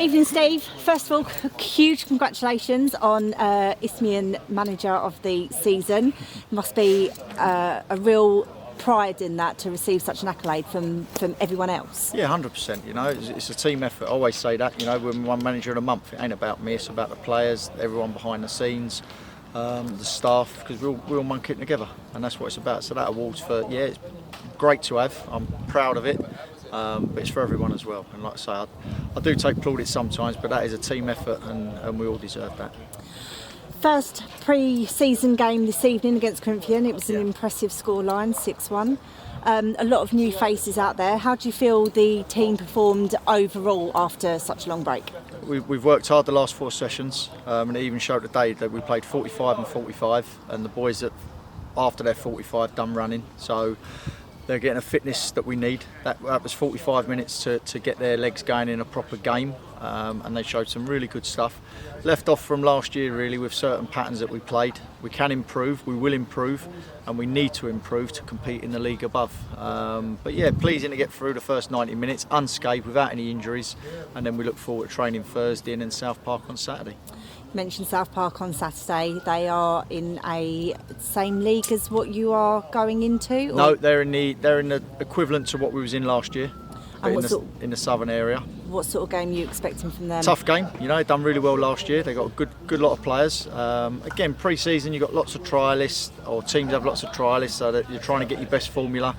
Evening, Steve. First of all, huge congratulations on Isthmian Manager of the Season. It must be a real pride in that to receive such an accolade from everyone else. Yeah, 100%. You know, it's a team effort. I always say that. You know, we're one manager in a month. It ain't about me. It's about the players, everyone behind the scenes, the staff, because we're all one kit together, and that's what it's about. So that award's it's great to have. I'm proud of it. But it's for everyone as well. And like I say, I do take plaudits sometimes, but that is a team effort, and we all deserve that. First pre-season game this evening against Corinthian. It was an impressive scoreline, 6-1. A lot of new faces out there. How do you feel the team performed overall after such a long break? We've worked hard the last 4 sessions, and it even showed today that we played 45 and 45, and the boys that after their 45 done running. So they're getting a fitness that we need. That was 45 minutes to get their legs going in a proper game, and they showed some really good stuff. Left off from last year really with certain patterns that we played. We can improve, we will improve, and we need to improve to compete in the league above. But yeah, pleasing to get through the first 90 minutes unscathed without any injuries, and then we look forward to training Thursday and in South Park on Saturday. Mentioned South Park on Saturday. They are in a same league as what you are going into? Or? No, they're in the equivalent to what we was in last year, in the southern area. What sort of game are you expecting from them? Tough game. You know, they've done really well last year. They got a good lot of players. Again, pre-season you've got lots of trialists, or teams have lots of trialists, so that you're trying to get your best formula,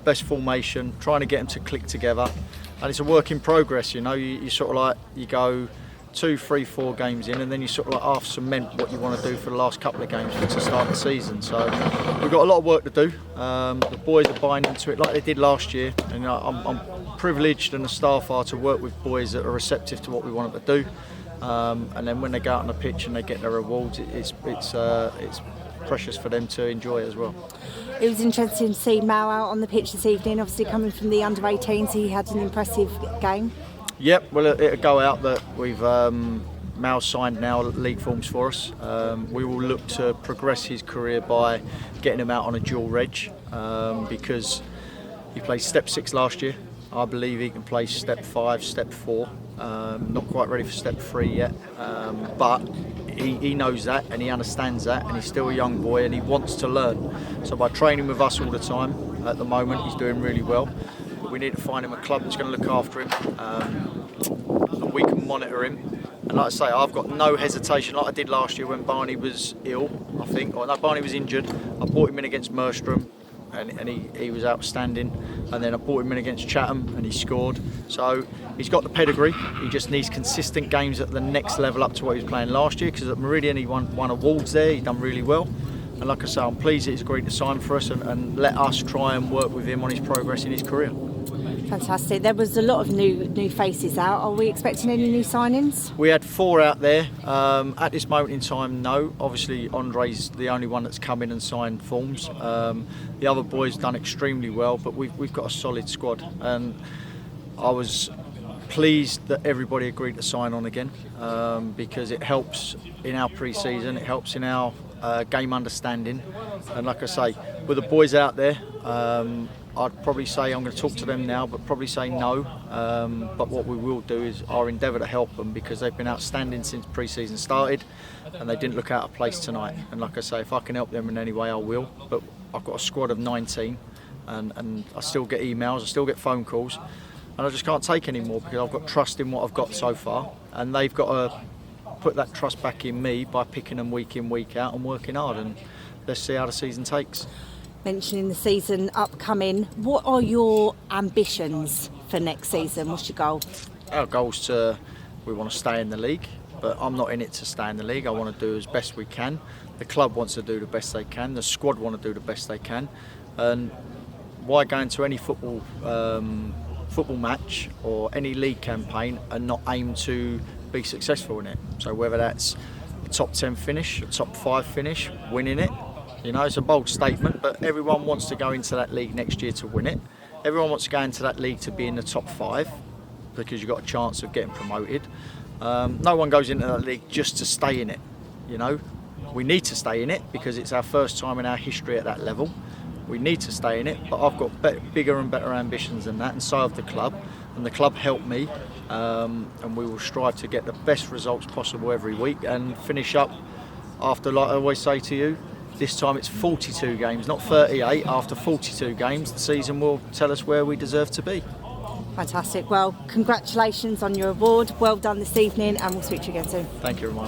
best formation, trying to get them to click together, and it's a work in progress. You know, you sort of like you go 2, 3, 4 games in, and then you sort of like half cement what you want to do for the last couple of games to start the season. So we've got a lot of work to do. The boys are buying into it like they did last year, and I'm privileged, and the staff are, to work with boys that are receptive to what we want them to do. And then when they go out on the pitch and they get their rewards, it's precious for them to enjoy as well. It was interesting to see Mal out on the pitch this evening. Obviously coming from the under-18s, he had an impressive game. Yep, well it'll go out that we've Mal's signed now league forms for us. We will look to progress his career by getting him out on a dual reg, because he played step 6 last year. I believe he can play step 5, step 4. Not quite ready for step 3 yet, but he knows that and he understands that, and he's still a young boy and he wants to learn. So by training with us all the time, at the moment he's doing really well. We need to find him a club that's going to look after him, and we can monitor him. And like I say, I've got no hesitation, like I did last year when Barney was ill, I think, or no, Barney was injured. I brought him in against Merstrom, and he was outstanding. And then I brought him in against Chatham, and he scored. So he's got the pedigree. He just needs consistent games at the next level up to what he was playing last year, because at Meridian he won awards there, he done really well. And like I say, I'm pleased that he's agreed to sign for us and let us try and work with him on his progress in his career. Fantastic. There was a lot of new faces out. Are we expecting any new signings? We had 4 out there. At this moment in time, no. Obviously, Andre's the only one that's come in and signed forms. The other boys done extremely well, but we've got a solid squad. And I was pleased that everybody agreed to sign on again, because it helps in our pre-season, it helps in our game understanding. And like I say, with the boys out there, I'd probably say, I'm going to talk to them now, but probably say no. But what we will do is our endeavour to help them, because they've been outstanding since pre-season started, and they didn't look out of place tonight. And like I say, if I can help them in any way, I will. But I've got a squad of 19, and I still get emails, I still get phone calls, and I just can't take any more, because I've got trust in what I've got so far, and they've got to put that trust back in me by picking them week in, week out, and working hard. And let's see how the season takes. Mentioning the season upcoming, what are your ambitions for next season? What's your goal? Our goal's we want to stay in the league, but I'm not in it to stay in the league. I want to do as best we can. The club wants to do the best they can. The squad want to do the best they can. And why go into any football match or any league campaign and not aim to be successful in it? So whether that's a top 10 finish, a top 5 finish, winning it. You know, it's a bold statement, but everyone wants to go into that league next year to win it. Everyone wants to go into that league to be in the top 5, because you've got a chance of getting promoted. No one goes into that league just to stay in it. You know, we need to stay in it because it's our first time in our history at that level. We need to stay in it, but I've got bigger and better ambitions than that, and so have the club. and the club help me, and we will strive to get the best results possible every week and finish up after, like I always say to you, this time it's 42 games, not 38. After 42 games, the season will tell us where we deserve to be. Fantastic. Well, congratulations on your award. Well done this evening, and we'll speak to you again soon. Thank you, Ramon.